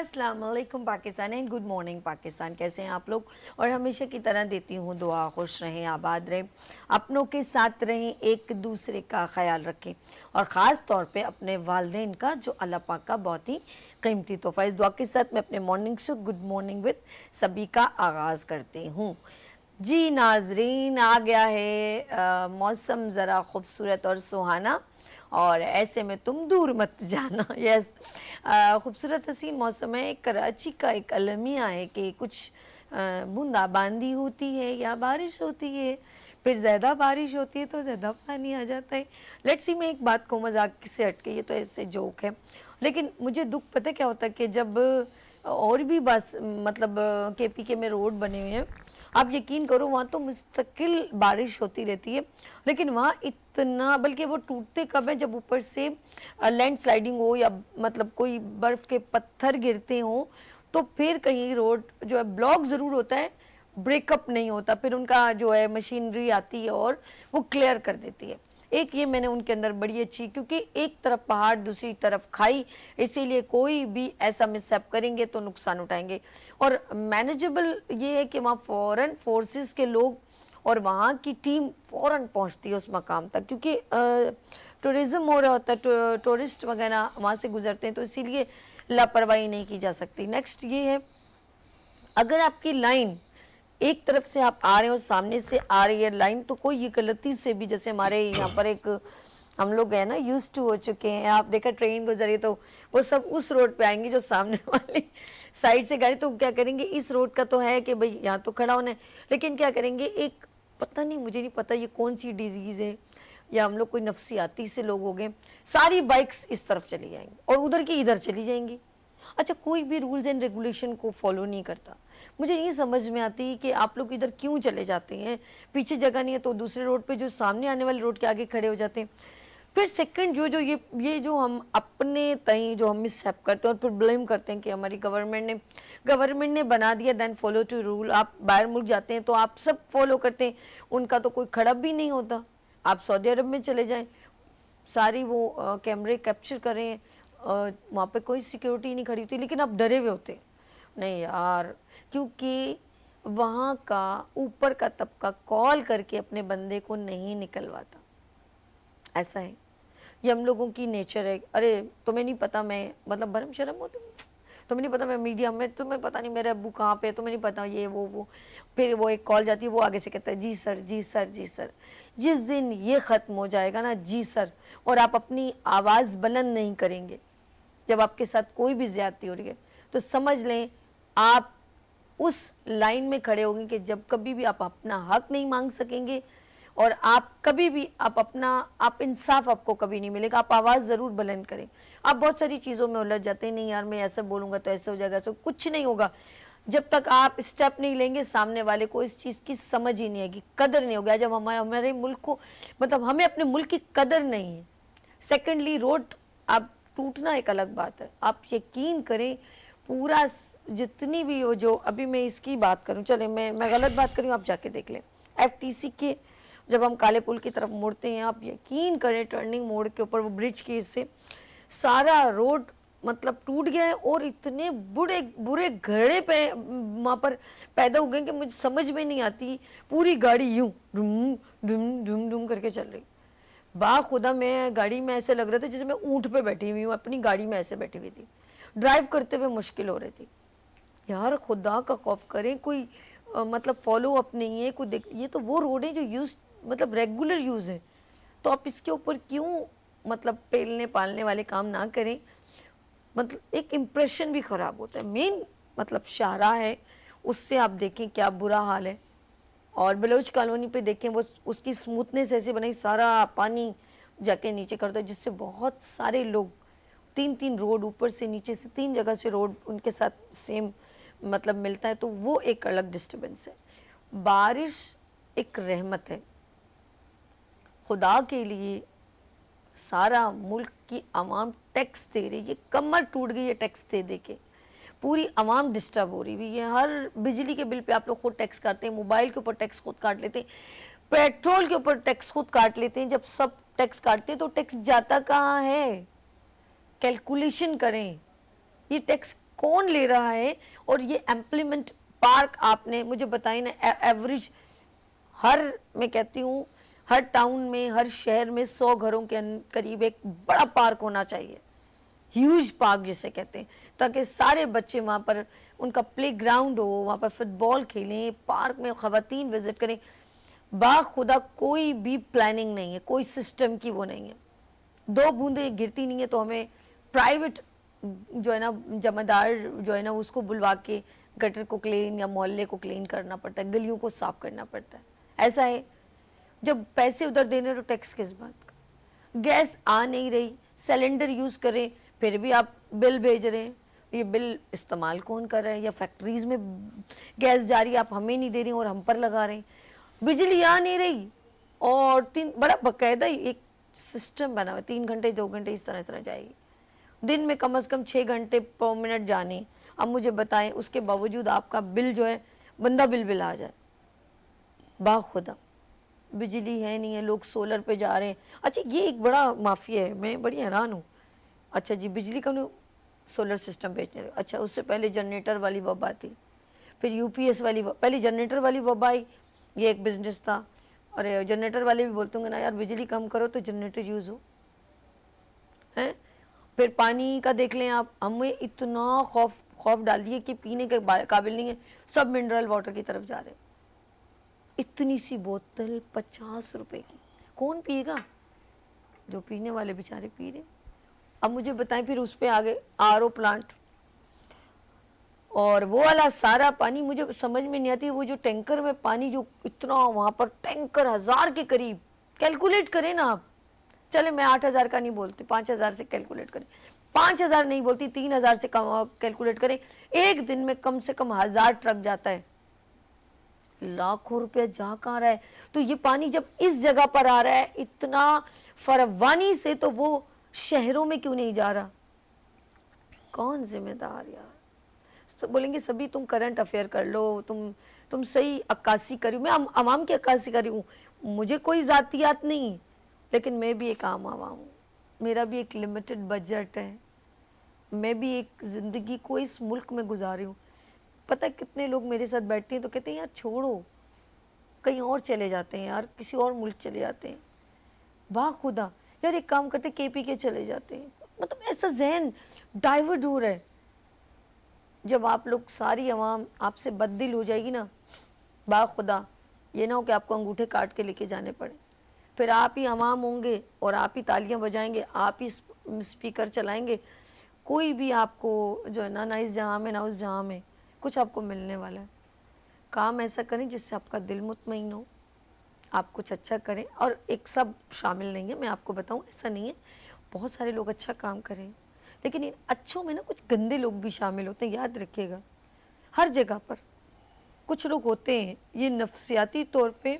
अस्सलाम वालेकुम Pakistan and good morning Pakistan. कैसे हैं आप लोग? और हमेशा की तरह देती हूँ दुआ, खुश रहें, आबाद रहें, अपनों के साथ रहें, एक दूसरे का ख्याल रखें और ख़ास तौर पे अपने वालिदैन का जो अल्लाह पाक का बहुत ही कीमती तोहफ़ा। इस दुआ के साथ मैं अपने morning show good morning with सभी का आगाज़ करती हूँ। जी नाजरीन, आ गया है मौसम ज़रा खूबसूरत और सुहाना, और ऐसे में तुम दूर मत जाना। यस, खूबसूरत हसीन मौसम है। कराची का एक अलमिया है कि कुछ बूंदाबांदी होती है या बारिश होती है, फिर ज़्यादा बारिश होती है तो ज़्यादा पानी आ जाता है। लेट्स सी, मैं एक बात को मजाक से हट के, ये तो ऐसे जोक है, लेकिन मुझे दुख पता है क्या होता है कि जब और भी बस मतलब KPK में रोड बने हुए हैं, आप यकीन करो वहाँ तो मुस्तकिल बारिश होती रहती है, लेकिन वहाँ इतना, बल्कि वो टूटते कब हैं जब ऊपर से लैंड स्लाइडिंग हो या मतलब कोई बर्फ़ के पत्थर गिरते हों, तो फिर कहीं रोड जो है ब्लॉक ज़रूर होता है, ब्रेकअप नहीं होता, फिर उनका जो है मशीनरी आती है और वो क्लियर कर देती है। एक ये मैंने उनके अंदर बड़ी अच्छी, क्योंकि एक तरफ पहाड़ दूसरी तरफ खाई, इसीलिए कोई भी ऐसा मिसहैप करेंगे तो नुकसान उठाएंगे। और मैनेजेबल ये है कि वहाँ फ़ौरन फोर्सेस के लोग और वहाँ की टीम फ़ौरन पहुँचती है उस मकाम तक, क्योंकि टूरिज़्म हो रहा होता है, टूरिस्ट वगैरह वहाँ से गुजरते हैं, तो इसीलिए लापरवाही नहीं की जा सकती। नेक्स्ट ये है, अगर आपकी लाइन एक तरफ से आप आ रहे हो, सामने से आ रही है लाइन, तो कोई ये गलती से भी, जैसे हमारे यहाँ पर एक हम लोग है ना यूज टू हो चुके हैं, आप देखा ट्रेन गुजरी तो वो सब उस रोड पे आएंगे जो सामने वाली साइड से गाड़ी, तो क्या करेंगे, इस रोड का तो है कि भाई यहाँ तो खड़ा होना है, लेकिन क्या करेंगे, एक पता नहीं, मुझे नहीं पता ये कौन सी डिजीज़ है या हम लोग कोई नफसियाती से लोग हो गए, सारी बाइक्स इस तरफ चली जाएंगी और उधर की इधर चली जाएंगी। अच्छा, कोई भी रूल्स एंड रेगुलेशन को फॉलो नहीं करता। मुझे ये समझ में आती कि आप लोग इधर क्यों चले जाते हैं, पीछे जगह नहीं है तो दूसरे रोड पे जो सामने आने वाले रोड के आगे खड़े हो जाते हैं। फिर सेकंड ये जो हम अपने तई जो हम मिसहैप करते हैं और फिर ब्लेम करते हैं कि हमारी गवर्नमेंट ने बना दिया, देन फॉलो टू रूल। आप बाहर मुल्क जाते हैं तो आप सब फॉलो करते हैं, उनका तो कोई खड़ा भी नहीं होता। आप सऊदी अरब में चले जाएं, सारी वो कैमरे कैप्चर करें, वहाँ पे कोई सिक्योरिटी नहीं खड़ी होती, लेकिन आप डरे हुए होते नहीं यार, क्योंकि वहाँ का ऊपर का तबका कॉल करके अपने बंदे को नहीं निकलवाता। ऐसा है, ये हम लोगों की नेचर है। अरे तुम्हें नहीं पता, मैं मतलब बरम शर्म हो तुम्हें नहीं पता मैं मीडिया में, तुम्हें पता नहीं मेरे अब्बू कहाँ पे, तुम्हें नहीं पता ये वो। फिर वो एक कॉल जाती है, वो आगे से कहता है जी सर जी सर जी सर। जिस दिन ये ख़त्म हो जाएगा ना जी सर, और आप अपनी आवाज़ बुलंद नहीं करेंगे जब आपके साथ कोई भी ज़्यादती हो रही है, तो समझ लें आप उस लाइन में खड़े होंगे कि जब कभी भी आप अपना हक नहीं मांग सकेंगे, और आप कभी भी आप इंसाफ आपको कभी नहीं मिलेगा। आप आवाज़ ज़रूर बुलंद करें। आप बहुत सारी चीज़ों में उलझ जाते हैं, नहीं यार मैं ऐसा बोलूँगा तो ऐसे हो जाएगा, ऐसा कुछ नहीं होगा। जब तक आप स्टेप नहीं लेंगे, सामने वाले को इस चीज़ की समझ ही नहीं आएगी, कदर नहीं होगी। जब हमारे मुल्क को, मतलब हमें अपने मुल्क की कदर नहीं है। सेकेंडली, रोड आप टूटना एक अलग बात है। आप यकीन करें, पूरा जितनी भी हो, जो अभी मैं इसकी बात करूं, चले मैं गलत बात करूं, आप जाके देख लें। FTC के जब हम काले पुल की तरफ मुड़ते हैं, आप यकीन करें टर्निंग मोड़ के ऊपर वो ब्रिज के इससे सारा रोड मतलब टूट गया है, और इतने बुरे घड़े पे वहाँ पर पैदा हो गए कि मुझे समझ में नहीं आती। पूरी गाड़ी यूं डूम डूम डूम डूम करके चल रही। खुदा मैं गाड़ी में ऐसे लग रहा था जैसे मैं ऊँट पे बैठी हुई हूँ, अपनी गाड़ी में ऐसे बैठी हुई थी। ड्राइव करते हुए मुश्किल हो रही थी। यार खुदा का खौफ करें, कोई मतलब फॉलो अप नहीं है, कोई देख, ये तो वो रोड है जो यूज़ मतलब रेगुलर यूज़ है, तो आप इसके ऊपर क्यों मतलब पेलने पालने वाले काम ना करें। मतलब एक इम्प्रेशन भी ख़राब होता है। मेन मतलब शाहराह है, उससे आप देखें क्या बुरा हाल है। और बलोच कॉलोनी पे देखें, वो उसकी स्मूथनेस ऐसे बनाई, सारा पानी जाके नीचे करता है, जिससे बहुत सारे लोग, 3 रोड ऊपर से नीचे से 3 जगह से रोड उनके साथ सेम मतलब मिलता है, तो वो एक अलग डिस्टर्बेंस है। बारिश एक रहमत है खुदा के लिए। सारा मुल्क की आवाम टैक्स दे रही है, कमर टूट गई है टैक्स दे दे के। पूरी आवाम डिस्टर्ब हो रही है। हर बिजली के बिल पे आप लोग खुद टैक्स काटते हैं, मोबाइल के ऊपर टैक्स खुद काट लेते हैं, पेट्रोल के ऊपर टैक्स खुद काट लेते हैं। जब सब टैक्स काटते हैं तो टैक्स जाता कहाँ है? कैलकुलेशन करें, ये टैक्स कौन ले रहा है? और ये एम्प्लीमेंट पार्क आपने मुझे बताई ना, एवरेज हर, मैं कहती हूँ हर टाउन में, हर शहर में 100 घरों के करीब एक बड़ा पार्क होना चाहिए, ह्यूज पार्क जिसे कहते हैं, ताकि सारे बच्चे वहाँ पर, उनका प्ले ग्राउंड हो, वहाँ पर फुटबॉल खेलें, पार्क में ख़वातीन विजिट करें। बाखुदा कोई भी प्लानिंग नहीं है, कोई सिस्टम की वो नहीं है। 2 बूंदें गिरती नहीं है तो हमें प्राइवेट जो है ना, जमादार जो है ना, उसको बुलवा के गटर को क्लीन या मोहल्ले को क्लीन करना पड़ता है, गलियों को साफ करना पड़ता है। ऐसा है, जब पैसे उधर देने तो टैक्स किस बात का? गैस आ नहीं रही, सिलेंडर यूज़ करें फिर भी आप बिल भेज रहे हैं। ये बिल इस्तेमाल कौन कर रहा है? या फैक्ट्रीज में गैस जा रही है, आप हमें नहीं दे रही और हम पर लगा रहे हैं। बिजली आ नहीं रही और 3 बड़ा बाकायदा एक सिस्टम बना हुआ है, 3 घंटे 2 घंटे इस तरह जाएगी। दिन में कम से कम 6 घंटे पर मिनट जाने। अब मुझे बताएं, उसके बावजूद आपका बिल जो है बंदा बिल आ जाए। बाखुदा बिजली है नहीं है, लोग सोलर पे जा रहे हैं। अच्छा, ये एक बड़ा माफिया है, मैं बड़ी हैरान हूँ। अच्छा जी, बिजली का सोलर सिस्टम बेचने लगे। अच्छा, उससे पहले जनरेटर वाली वबा थी, फिर यूपीएस वाली पहले जनरेटर वाली वबा आई, ये एक बिजनेस था। और जनरेटर वाले भी बोलते होंगे ना यार, बिजली कम करो तो जनरेटर यूज़ हो, हैं। फिर पानी का देख लें आप, हमें इतना खौफ डाल दिए कि पीने के काबिल नहीं है, सब मिनरल वाटर की तरफ जा रहे हैं। इतनी सी बोतल 50 रुपए की, कौन पिएगा? जो पीने वाले बेचारे पी रहे। अब मुझे बताएं, फिर उस पे आगे आरओ प्लांट और वो वाला सारा पानी, मुझे समझ में नहीं आती वो जो टैंकर में पानी, जो इतना वहाँ पर टैंकर 1000 के करीब, कैलकुलेट करें ना आप। चले मैं 8000 का नहीं बोलती, 5000 से कैलकुलेट करें, 5000 नहीं बोलती, 3000 से कम कैलकुलेट करें। एक दिन में कम से कम 1000 ट्रक जाता है, लाखों रुपया जा कहाँ रहा है? तो ये पानी जब इस जगह पर आ रहा है इतना फरवानी से, तो वो शहरों में क्यों नहीं जा रहा? कौन जिम्मेदार यार? तो बोलेंगे सभी तुम करंट अफेयर कर लो, तुम सही अक्कासी करी। मैं आवाम की अक्कासी करी हूँ, मुझे कोई ज़ातियात नहीं, लेकिन मैं भी एक आम आवाम हूँ, मेरा भी एक लिमिटेड बजट है, मैं भी एक ज़िंदगी को इस मुल्क में गुजारी हूँ। पता है कितने लोग मेरे साथ बैठते हैं तो कहते हैं यार छोड़ो, कहीं और चले जाते हैं यार, किसी और मुल्क चले जाते हैं। वाह खुदा यार, एक काम करते केपी के चले जाते हैं। मतलब ऐसा जहन डाइवर्ट हो रहा है। जब आप लोग सारी आवाम आपसे बददिल हो जाएगी ना, वाह खुदा, ये ना हो कि आपको अंगूठे काट के लेके जाने पड़े। फिर आप ही आवाम होंगे और आप ही तालियां बजाएंगे, आप ही स्पीकर चलाएंगे, कोई भी आपको जो है ना इस जहाँ में ना उस जहाँ में कुछ आपको मिलने वाला है। काम ऐसा करें जिससे आपका दिल मुतमईन हो, आप कुछ अच्छा करें। और एक सब शामिल नहीं है, मैं आपको बताऊं, ऐसा नहीं है, बहुत सारे लोग अच्छा काम करें, लेकिन इन अच्छों में ना कुछ गंदे लोग भी शामिल होते हैं। याद रखिएगा, हर जगह पर कुछ लोग होते हैं, ये नफ्सियाती तौर पे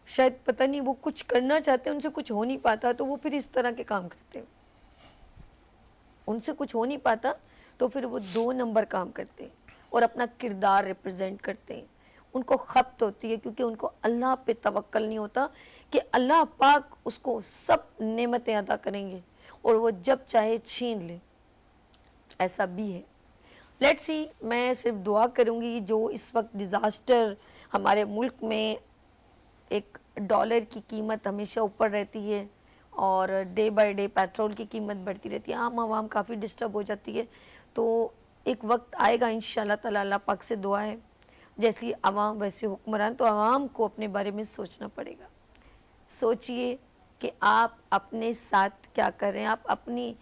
शायद पता नहीं वो कुछ करना चाहते हैं, उनसे कुछ हो नहीं पाता तो वो फिर इस तरह के काम करते हैं। उनसे कुछ हो नहीं पाता तो फिर वो 2 नंबर काम करते हैं और अपना किरदार रिप्रेजेंट करते हैं। उनको खप्त होती है क्योंकि उनको अल्लाह पे तवक्कल नहीं होता कि अल्लाह पाक उसको सब नेमतें अदा करेंगे और वो जब चाहे छीन ले। ऐसा भी है। लेट्स सी, मैं सिर्फ दुआ करूँगी, जो इस वक्त डिज़ास्टर हमारे मुल्क में, एक डॉलर की कीमत हमेशा ऊपर रहती है और डे बाय डे पेट्रोल की कीमत बढ़ती रहती है, आम आवाम काफ़ी डिस्टर्ब हो जाती है। तो एक वक्त आएगा इंशाल्लाह ताला, अल्लाह पाक से दुआ है, जैसी आवाम वैसे हुक्मरान। तो आवाम को अपने बारे में सोचना पड़ेगा। सोचिए कि आप अपने साथ क्या कर रहे हैं, आप अपनी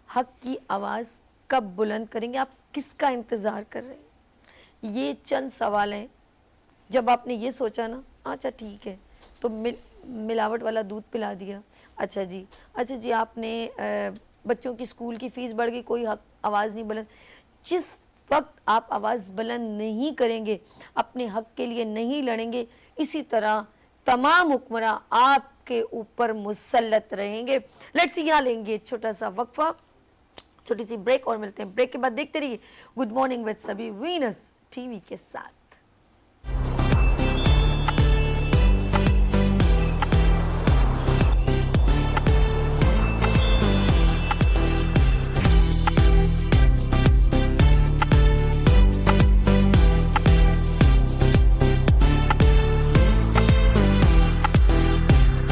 हक की आवाज़ कब बुलंद करेंगे, आप किसका इंतज़ार कर रहे हैं? ये चंद सवाल हैं। जब आपने ये सोचा ना, अच्छा ठीक है, तो मिलावट वाला दूध पिला दिया, अच्छा जी आपने बच्चों की स्कूल की फ़ीस बढ़ गई, कोई हक आवाज़ नहीं बुलंद। जिस वक्त आप आवाज़ बुलंद नहीं करेंगे, अपने हक के लिए नहीं लड़ेंगे, इसी तरह तमाम हुक्मरान आपके ऊपर मुसल्लत रहेंगे। लेट्स सी, यहाँ लेंगे छोटा सा वक्फा, छोटी सी ब्रेक और मिलते हैं ब्रेक के बाद। देखते रहिए गुड मॉर्निंग विद सभी वीनस टीवी के साथ।